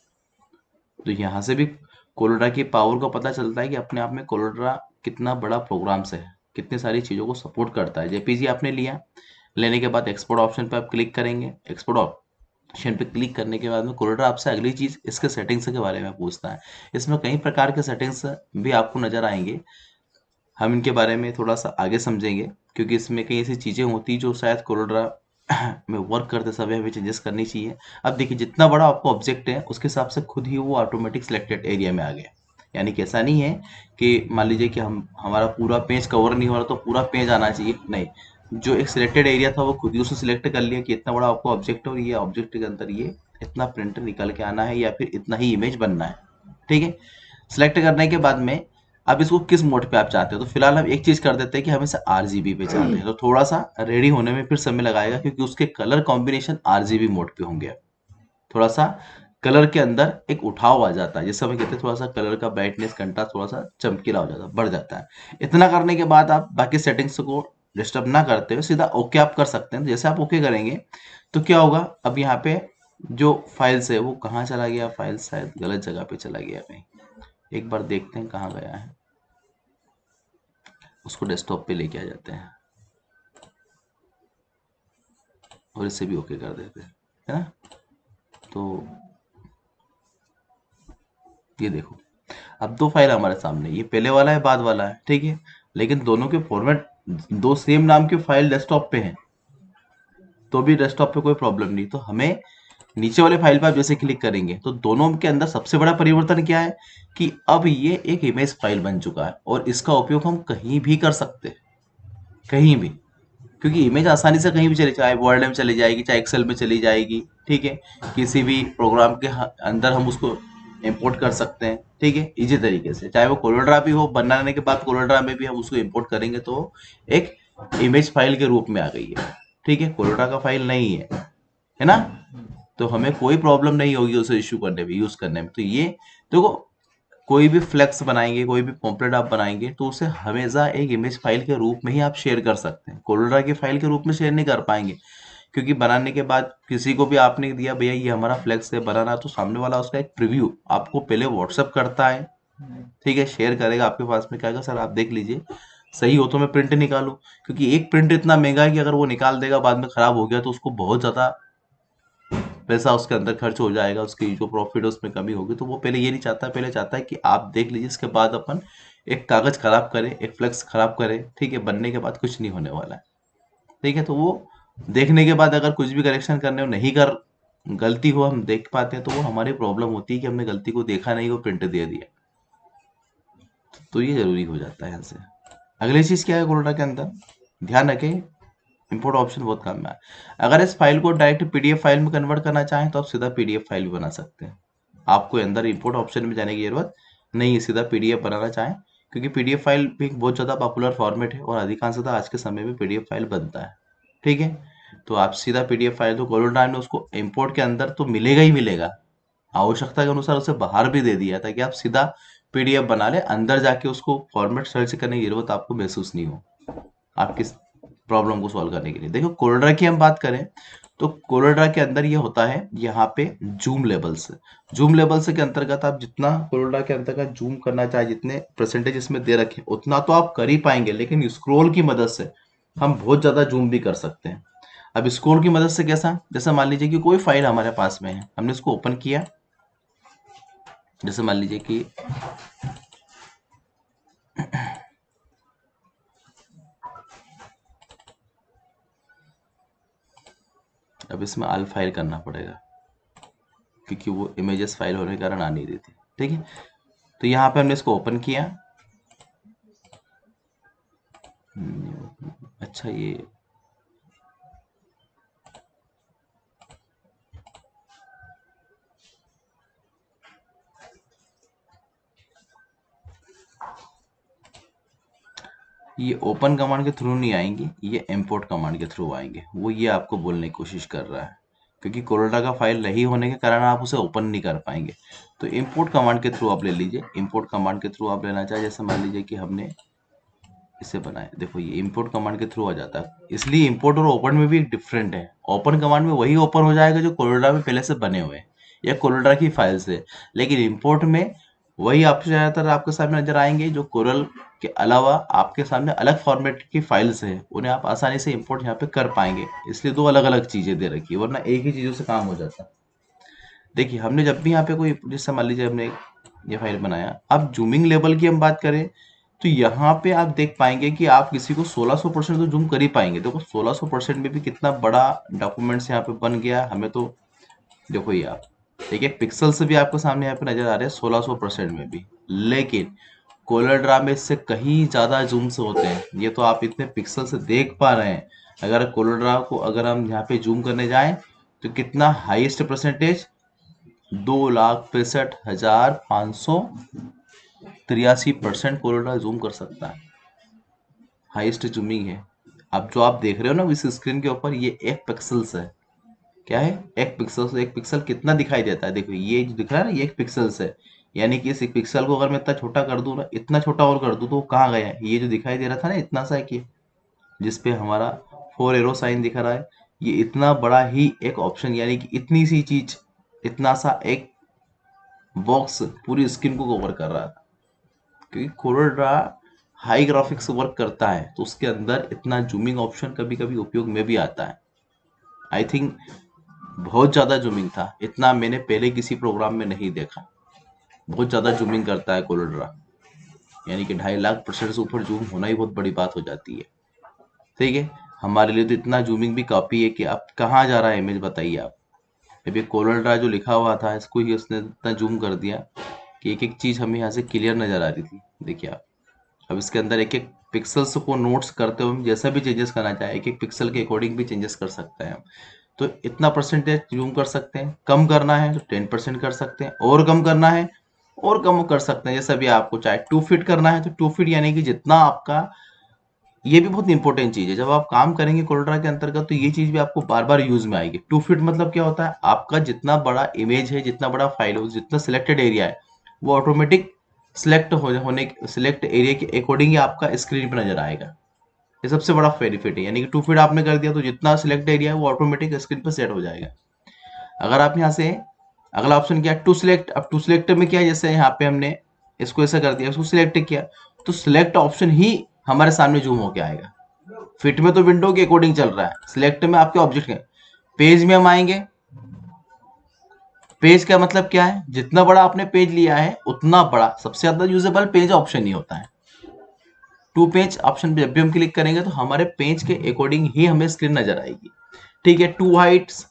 तो यहाँ से भी कोलोरा की पावर का पता चलता है कि अपने आप में कोलोरा कितना बड़ा प्रोग्राम्स है, कितनी सारी चीज़ों को सपोर्ट करता है। जेपीजी आपने लिया, लेने के बाद एक्सपोर्ट ऑप्शन पे आप क्लिक करेंगे। एक्सपोर्ट ऑप्शन पे क्लिक करने के बाद में कोलोरा आपसे अगली चीज़ इसके सेटिंग्स के बारे में पूछता है। इसमें कई प्रकार के सेटिंग्स भी आपको नजर आएंगे, हम इनके बारे में थोड़ा सा आगे समझेंगे, क्योंकि इसमें कई ऐसी चीज़ें होती जो शायद कोलोरा में वर्क करते समय हमें चेंजेस करनी चाहिए। अब देखिए जितना बड़ा आपका ऑब्जेक्ट है उसके हिसाब से खुद ही वो ऑटोमेटिक सिलेक्टेड एरिया में आ गया। यानी कि ऐसा नहीं है कि मान लीजिए कि हमारा पूरा पेज कवर नहीं हो रहा तो पूरा पेज आना चाहिए, नहीं, जो एक सिलेक्टेड एरिया था वो खुद ही उसने सिलेक्ट कर लिया कि इतना बड़ा आपका ऑब्जेक्ट है और ये ऑब्जेक्ट के अंदर ये इतना प्रिंट निकल के आना है या फिर इतना ही इमेज बनना है, ठीक है। सिलेक्ट करने के बाद में अब इसको किस मोड पे आप चाहते हो, तो फिलहाल हम एक चीज कर देते हैं कि हम इसे आरजीबी पे चाहते हैं। तो थोड़ा सा रेडी होने में फिर समय लगाएगा, क्योंकि उसके कलर कॉम्बिनेशन आरजीबी मोड पे होंगे। थोड़ा सा कलर के अंदर एक उठाव आ जाता है, जैसे हम कहते हैं थोड़ा सा कलर का ब्राइटनेस कंट्रास्ट थोड़ा सा चमकीला हो जाता है, बढ़ जाता है। इतना करने के बाद आप बाकी सेटिंग्स को डिस्टर्ब ना करते हुए सीधा ओके आप कर सकते हैं। जैसे आप ओके करेंगे तो क्या होगा, अब यहाँ पे जो फाइल्स है वो कहाँ चला गया, फाइल शायद गलत जगह पे चला गया कहीं। एक बार देखते हैं कहाँ गया है, उसको डेस्कटॉप पे लेके आ जाते हैं और इसे भी ओके कर देते हैं, है ना। तो ये देखो, अब दो फाइल हमारे सामने, ये पहले वाला है बाद वाला है, ठीक है, लेकिन दोनों के फॉर्मेट, दो सेम नाम की फाइल डेस्कटॉप पे हैं, तो भी डेस्कटॉप पे कोई प्रॉब्लम नहीं। तो हमें नीचे वाले फाइल पर आप जैसे क्लिक करेंगे तो दोनों के अंदर सबसे बड़ा परिवर्तन क्या है कि अब ये एक इमेज फाइल बन चुका है और इसका उपयोग हम कहीं भी कर सकते हैं, कहीं भी, क्योंकि इमेज आसानी से कहीं भी चले, चाहे वर्ड में चली जाएगी, चाहे एक्सेल में चली जाएगी, ठीक है, किसी भी प्रोग्राम के अंदर हम उसको इंपोर्ट कर सकते हैं, ठीक है, इजी तरीके से, चाहे वो कोलोड्रा भी हो, बनाने के बाद कोलोड्रा में भी हम उसको इंपोर्ट करेंगे तो एक इमेज फाइल के रूप में आ गई है, ठीक है, कोलोड्रा का फाइल नहीं है ना। तो हमें कोई प्रॉब्लम नहीं होगी उसे इश्यू करने में, यूज करने में। तो ये देखो, कोई भी फ्लेक्स बनाएंगे, कोई भी पॉम्पलेट आप बनाएंगे तो उसे हमेशा एक इमेज फाइल के रूप में ही आप शेयर कर सकते हैं, कोलोरा की फाइल के रूप में शेयर नहीं कर पाएंगे, क्योंकि बनाने के बाद किसी को भी आपने दिया भैया ये हमारा फ्लेक्स है बनाना, तो सामने वाला उसका एक प्रीव्यू आपको पहले व्हाट्सअप करता है, ठीक है, शेयर करेगा आपके पास में, कहेगा सर आप देख लीजिए सही हो तो मैं प्रिंट निकालूं, क्योंकि एक प्रिंट इतना महंगा है कि अगर वो निकाल देगा बाद में खराब हो गया तो उसको बहुत ज्यादा पैसा उसके अंदर खर्च हो जाएगा, उसकी जो प्रॉफिट है उसमें कमी होगी, तो वो पहले ये नहीं चाहता, पहले चाहता है कि आप देख लीजिए, इसके बाद अपन एक कागज खराब करें, एक फ्लेक्स खराब करें, ठीक है, बनने के बाद कुछ नहीं होने वाला है, ठीक है। तो वो देखने के बाद अगर कुछ भी करेक्शन करने हो नहीं कर, गलती हो हम देख पाते हैं तो वो हमारी प्रॉब्लम होती है कि हमने गलती को देखा नहीं, वो प्रिंट दे दिया, तो ये जरूरी हो जाता है यहाँ से। अगली चीज क्या है कोरोना के अंदर, ध्यान रखें, इंपोर्ट ऑप्शन बहुत काम में है। अगर इस फाइल को डायरेक्ट पीडीएफ फाइल में कन्वर्ट करना चाहें तो आप सीधा पीडीएफ फाइल भी बना सकते हैं, आपको अंदर इंपोर्ट ऑप्शन में जाने की जरूरत नहीं है, सीधा पीडीएफ बनाना चाहें, क्योंकि पीडीएफ फाइल भी एक बहुत ज़्यादा पॉपुलर फॉर्मेट है और अधिकांशतः आज के समय में पीडीएफ फाइल बनता है, ठीक है। तो आप सीधा पीडीएफ फाइल तो गोल्डन टाइम में उसको इंपोर्ट के अंदर तो मिलेगा ही मिलेगा, आवश्यकता के अनुसार उसे बाहर भी दे दिया ताकि आप सीधा पीडीएफ बना ले, अंदर जाके उसको फॉर्मेट सर्च करने की जरूरत आपको महसूस नहीं हो आपकी प्रॉब्लम को सॉल्व करने के लिए। देखो कोलोड्रा की हम बात करें तो कोलोड्रा के अंदर ये होता है यहाँ पे जूम लेवल्स, जूम लेवल्स के अंतर्गत आप जितना कोलोड्रा के अंतर्गत जूम करना चाहे, जितने परसेंटेज इसमें दे रखे उतना तो आप कर ही पाएंगे, लेकिन स्क्रोल की मदद से हम बहुत ज्यादा जूम भी कर सकते हैं। अब स्क्रोल की मदद से कैसा, जैसे मान लीजिए कि कोई फाइल हमारे पास में है, हमने इसको ओपन किया, जैसे मान लीजिए कि अब इसमें अल फाइल करना पड़ेगा क्योंकि वो इमेजेस फाइल होने के कारण आ नहीं रही थी, ठीक है। तो यहाँ पे हमने इसको ओपन किया, अच्छा ये ओपन कमांड के थ्रू नहीं आएंगे, ये इंपोर्ट कमांड के थ्रू आएंगे, वो ये आपको बोलने की कोशिश कर रहा है, क्योंकि कोरोना का फाइल नहीं होने के कारण आप उसे ओपन नहीं कर पाएंगे। तो इंपोर्ट कमांड के थ्रू आप ले लीजिए, इंपोर्ट कमांड के थ्रू आप लेना चाहे, जैसे मान लीजिए कि हमने इसे बनाया, देखो ये इंपोर्ट कमांड के थ्रू आ जाता है, इसलिए इंपोर्ट और ओपन में भी एक डिफरेंट है। ओपन कमांड में वही ओपन हो जाएगा जो कोलोडा में पहले से बने हुए हैं या कोलोडा की फाइल से, लेकिन इंपोर्ट में वही आपको ज्यादातर आपके सामने नजर आएंगे जो कोरल के अलावा आपके सामने अलग फॉर्मेट की फाइल्स हैं, उन्हें आप आसानी से इंपोर्ट यहाँ पे कर पाएंगे, इसलिए दो अलग अलग चीजें दे रखी है, वरना एक ही चीजों से काम हो जाता। देखिए हमने जब भी यहाँ पे कोई, जैसे मान लीजिए हमने ये फाइल बनाया, अब जूमिंग लेवल की हम बात करें तो यहाँ पे आप देख पाएंगे कि आप किसी को 1600% तो जूम कर ही पाएंगे। देखो 1600% में भी कितना बड़ा डॉक्यूमेंट्स यहाँ पे बन गया हमें तो, देखो ये आप एक एक पिक्सल से भी आपको सामने यहाँ पे नजर आ रहे हैं 1600% में भी, लेकिन कोलर ड्रा में इससे कहीं ज्यादा जूम से होते हैं, ये तो आप इतने पिक्सल से देख पा रहे हैं। अगर कोलर ड्रा को अगर हम यहाँ पे जूम करने जाएं तो कितना हाईएस्ट परसेंटेज, 2,63,583% कोलोडा जूम कर सकता है, हाईएस्ट जूमिंग है। अब जो आप देख रहे हो ना इस स्क्रीन के ऊपर, ये एक पिक्सल से है, क्या है, एक पिक्सल से, एक पिक्सल कितना दिखाई देता है, देखो ये जो दिख रहा है ना ये एक पिक्सल से, यानी कि इस एक पिक्सल को अगर मैं इतना छोटा कर दूं ना, इतना छोटा और कर दूं तो वो कहाँ गया है, ये जो दिखाई दे रहा था ना इतना सा कि जिसपे हमारा 4 एरो साइन दिख रहा है, ये इतना बड़ा ही एक ऑप्शन, यानी कि इतनी सी चीज, इतना सा एक बॉक्स पूरी स्क्रीन को कवर कर रहा था। क्योंकि Corel Draw high graphics work करता है, तो उसके अंदर इतना जूमिंग ऑप्शन कभी कभी उपयोग में भी आता है। आई थिंक बहुत ज़्यादा जूमिंग था, इतना मैंने पहले किसी प्रोग्राम में नहीं देखा। बहुत ज़्यादा जूमिंग करता है कोरल ड्रा, यानी कि 2.5 लाख% से ऊपर जूम होना ही बहुत बड़ी बात हो जाती है। ठीक है, हमारे लिए तो इतना जूमिंग भी काफ़ी है कि आप कहाँ जा रहा है इमेज, बताइए आप। अभी कोरल ड्रा जो लिखा हुआ था, इसको ही उसने इतना जूम कर दिया कि एक एक चीज़ हमें यहाँ से क्लियर नज़र आ रही थी। देखिए आप, अब इसके अंदर एक एक पिक्सल्स को नोट्स करते हुए हम जैसा भी चेंजेस करना चाहे, एक एक पिक्सल के अकॉर्डिंग भी चेंजेस कर सकते हैं। तो इतना परसेंटेज जूम कर सकते हैं, कम करना है तो 10% कर सकते हैं, और कम करना है और कम कर सकते हैं। जैसे भी आपको चाहे 2 फीट करना है तो 2 फीट, यानी कि जितना आपका, ये भी बहुत इंपॉर्टेंट चीज है। जब आप काम करेंगे कोल्ड्रा के अंतर्गत तो ये चीज भी आपको बार बार यूज में आएगी। 2 फीट मतलब क्या होता है, आपका जितना बड़ा इमेज है, जितना बड़ा फाइल है, जितना सिलेक्टेड एरिया है, वो ऑटोमेटिक सिलेक्ट एरिया के अकॉर्डिंग ही आपका स्क्रीन पर नजर आएगा। ये सबसे बड़ा बेनिफिट है, यानी कि 2 फीट आपने कर दिया तो जितना सिलेक्ट एरिया है वो ऑटोमेटिक स्क्रीन पर सेट हो जाएगा। अगर आप यहाँ से अगला ऑप्शन किया टू सिलेक्ट, अब टू सिलेक्ट में क्या है, जैसे यहाँ पे हमने इसको ऐसा कर दिया, इसको सिलेक्ट किया, तो सिलेक्ट ऑप्शन ही हमारे सामने जूम होके आएगा। फिट में तो विंडो के अकॉर्डिंग चल रहा है, सिलेक्ट में आपके ऑब्जेक्ट के। पेज में हम आएंगे, पेज का मतलब क्या है, जितना बड़ा आपने पेज लिया है उतना बड़ा, सबसे ज्यादा यूजेबल पेज ऑप्शन ही होता है। टू पेज ऑप्शन पे जब भी हम क्लिक करेंगे तो हमारे पेज के अकॉर्डिंग ही हमें स्क्रीन नजर आएगी। ठीक है, टू हाइट्स,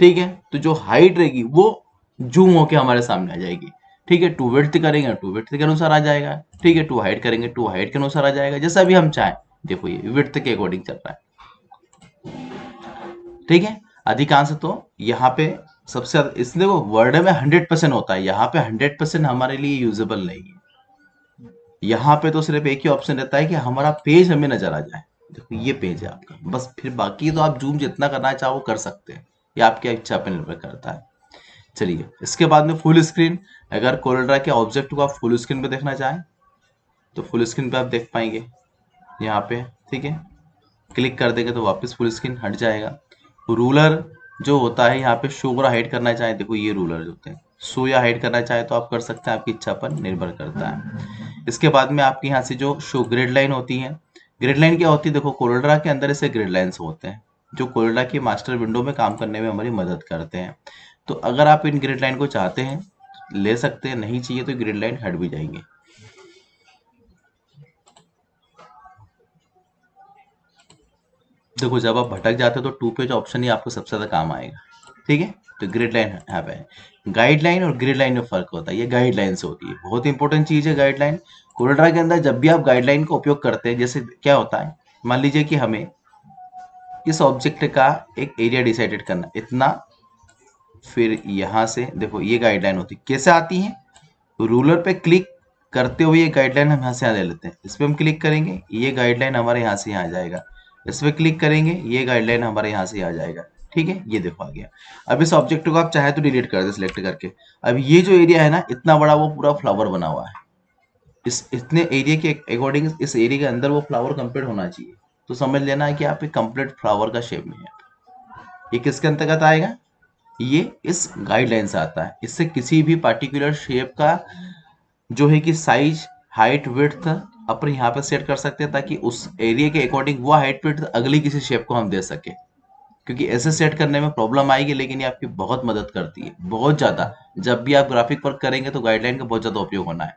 ठीक है, तो जो हाइट रहेगी वो जूम होके हमारे सामने आ जाएगी। ठीक है, टू विड्थ करेंगे टू विड्थ के अनुसार आ जाएगा। ठीक है, टू हाइट करेंगे टू हाइट के अनुसार आ जाएगा, जैसा भी हम चाहें। देखो ये विड्थ के अकॉर्डिंग चल रहा है। ठीक है, अधिकांश तो यहाँ पे सबसे ज्यादा, इसलिए वो वर्ड में 100% होता है, यहाँ पे 100% हमारे लिए यूजेबल नहीं है। यहाँ पे तो सिर्फ एक ही ऑप्शन रहता है कि हमारा पेज हमें नजर आ जाए। देखो ये पेज है आपका, बस। फिर बाकी तो आप जूम जितना करना चाहो वो कर सकते हैं, ये आपकी इच्छा पर निर्भर करता है। चलिए, इसके बाद में फुल स्क्रीन। अगर कोरल के ऑब्जेक्ट को आप फुल स्क्रीन पे देखना चाहें तो फुल स्क्रीन पे आप देख पाएंगे यहाँ पे। ठीक है, क्लिक कर देंगे तो वापस फुल स्क्रीन हट जाएगा। रूलर जो होता है यहाँ पे, शो और हाइड करना चाहे, देखो ये रूलर जो होते हैं, शो या हाइड करना चाहे तो आप कर सकते हैं, आपकी इच्छा पर निर्भर करता है। इसके बाद में आपके यहाँ से जो शो ग्रिड लाइन होती है, ग्रिड लाइन क्या होती है, देखो कोरल के अंदर ऐसे ग्रिड लाइन्स होते हैं जो कोरल की मास्टर विंडो में काम करने में हमारी मदद करते हैं। तो अगर आप इन ग्रिड लाइन को चाहते हैं ले सकते हैं, नहीं चाहिए तो ग्रिड लाइन हट भी जाएंगे। देखो जब आप भटक जाते हो तो टू पेज ऑप्शन ही आपको सबसे ज्यादा काम आएगा। ठीक है, तो ग्रिड लाइन यहाँ पे है। गाइडलाइन और ग्रिड लाइन में फर्क होता है, ये गाइडलाइन से होती है, बहुत इंपॉर्टेंट चीज है गाइडलाइन। कोरल के अंदर जब भी आप गाइडलाइन का उपयोग करते हैं, जैसे क्या होता है, मान लीजिए कि हमें इस ऑब्जेक्ट का एक एरिया डिसाइडेड करना इतना, फिर यहाँ से देखो ये गाइडलाइन होती है, कैसे आती है, रूलर पे क्लिक करते हुए ये गाइडलाइन हम यहाँ से यहाँ ले लेते हैं। इस पर हम क्लिक करेंगे, ये गाइडलाइन हमारे यहाँ से यहाँ आ जाएगा। इस पर क्लिक करेंगे, ये गाइडलाइन हमारे यहाँ से आ जाएगा। ठीक है, ये देखो आ गया। अब इस ऑब्जेक्ट को आप चाहे तो डिलीट कर दे सिलेक्ट करके। अब ये जो एरिया है ना इतना बड़ा, वो पूरा फ्लावर बना हुआ है। इस इतने एरिया के अकॉर्डिंग इस एरिया के अंदर वो फ्लावर कंप्लीट होना चाहिए। तो समझ लेना है कि आप एक कंप्लीट फ्लावर का शेप में है। ये किसके अंतर्गत आएगा, ये इस गाइडलाइन से आता है। इससे किसी भी पार्टिकुलर शेप का जो है कि साइज, हाइट, विड्थ अपन यहाँ पे सेट कर सकते हैं, ताकि उस एरिया के अकॉर्डिंग वो हाइट विड्थ अगली किसी शेप को हम दे सके। क्योंकि ऐसे सेट करने में प्रॉब्लम आएगी, लेकिन ये आपकी बहुत मदद करती है, बहुत ज़्यादा। जब भी आप ग्राफिक वर्क करेंगे तो गाइडलाइन का बहुत ज़्यादा उपयोग होना है।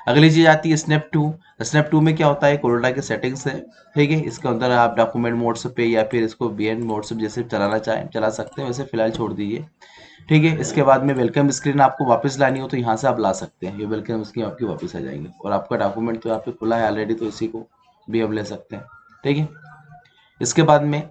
अगली चीज आती है स्नैप टू। स्नैप टू में क्या होता है, कोरोडा के सेटिंग्स है। ठीक है, इसके अंदर आप डॉक्यूमेंट मोड से पे या फिर इसको बीएन मोड से जैसे चलाना चाहें चला सकते हैं, वैसे फिलहाल छोड़ दीजिए। ठीक है, इसके बाद में वेलकम स्क्रीन आपको वापस लानी हो तो यहाँ से आप ला सकते हैं, ये वेलकम स्क्रीन आपकी वापस आ जाएंगे। और आपका डॉक्यूमेंट तो यहाँ पे खुला है ऑलरेडी, तो इसी को भी आप ले सकते हैं। ठीक है, इसके बाद में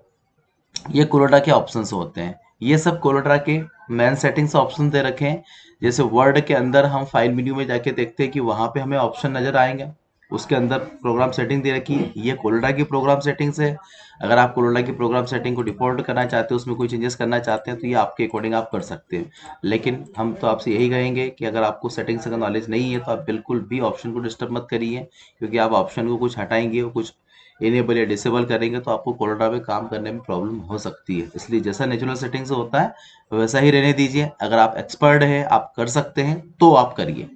ये कोलोडा के ऑप्शंस होते हैं, ये सब कोलोडा के मेन सेटिंग्स ऑप्शन दे रखे हैं। जैसे वर्ड के अंदर हम फाइल मेन्यू में जाके देखते हैं कि वहां पे हमें ऑप्शन नजर आएंगे, उसके अंदर प्रोग्राम सेटिंग दे रखी है, ये कोलोडा की प्रोग्राम सेटिंग्स है। अगर आप कोलोडा की प्रोग्राम सेटिंग को डिफॉल्ट करना चाहते हो, उसमें कोई चेंजेस करना चाहते हैं तो ये आपके अकॉर्डिंग आप कर सकते हैं। लेकिन हम तो आपसे यही कहेंगे कि अगर आपको सेटिंग्स का नॉलेज नहीं है तो आप बिल्कुल भी ऑप्शन को डिस्टर्ब मत करिए, क्योंकि आप ऑप्शन को कुछ हटाएंगे और कुछ इनेबल या डिसेबल करेंगे तो आपको कोलोरेडा में काम करने में प्रॉब्लम हो सकती है। इसलिए जैसा नेचुरल सेटिंग से होता है वैसा ही रहने दीजिए। अगर आप एक्सपर्ट हैं, आप कर सकते हैं तो आप करिए,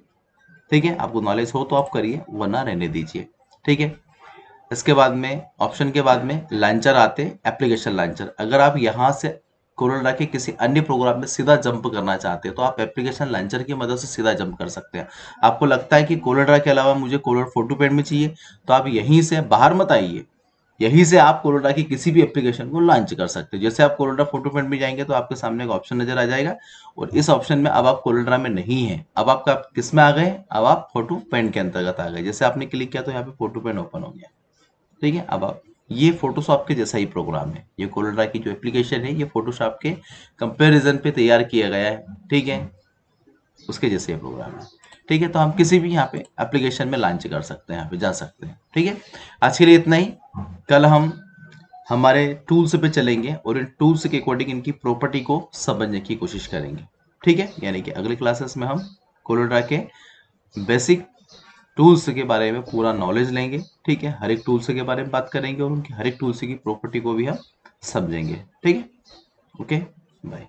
ठीक है, आपको नॉलेज हो तो आप करिए, वरना रहने दीजिए, ठीक है। इसके बाद में ऑप्शन के बाद में लॉन्चर आते, एप्लीकेशन लॉन्चर। अगर आप यहाँ से कोलोरेडा के किसी अन्य प्रोग्राम में सीधा जंप करना चाहते हैं तो आप एप्लीकेशन लॉन्चर की मदद से सीधा जंप कर सकते हैं। आपको लगता है कि कोलोरेडा के अलावा मुझे कोलोरेडा फोटोपैड में चाहिए, तो आप यहीं से बाहर मत आइए, यहीं से आप कोलोरेडा की किसी भी एप्लीकेशन को लॉन्च कर सकते हैं। जैसे आप कोलोरेडा फोटोपैड में जाएंगे तो आपके सामने एक ऑप्शन नजर आ जाएगा, और इस ऑप्शन में अब आप कोलोरेडा में नहीं है, अब आपका किस में आ गए, अब आप फोटोपैड के अंतर्गत आ गए। जैसे आपने क्लिक किया तो यहाँ पे फोटोपैड ओपन हो गया, ठीक है। अब आप ये फोटोशॉप के जैसा ही प्रोग्राम है, ये कोलोरेडा की जो एप्लीकेशन है ये फोटोशॉप के कंपैरिजन पे तैयार किया गया है, ठीक है, उसके जैसे प्रोग्राम है, ठीक है। तो हम किसी भी यहाँ पे एप्लीकेशन में लॉन्च कर सकते हैं, यहाँ पे जा सकते हैं, ठीक है। आज के लिए इतना ही। कल हम हमारे टूल्स पे चलेंगे और इन टूल्स के अकॉर्डिंग इनकी प्रॉपर्टी को समझने की कोशिश करेंगे, ठीक है। यानी कि अगले क्लासेस में हम कोलोरेडा के बेसिक टूल्स के बारे में पूरा नॉलेज लेंगे, ठीक है। हर एक टूल्स के बारे में बात करेंगे और उनकी हर एक टूल्स की प्रॉपर्टी को भी हम समझेंगे, ठीक है। Okay, bye.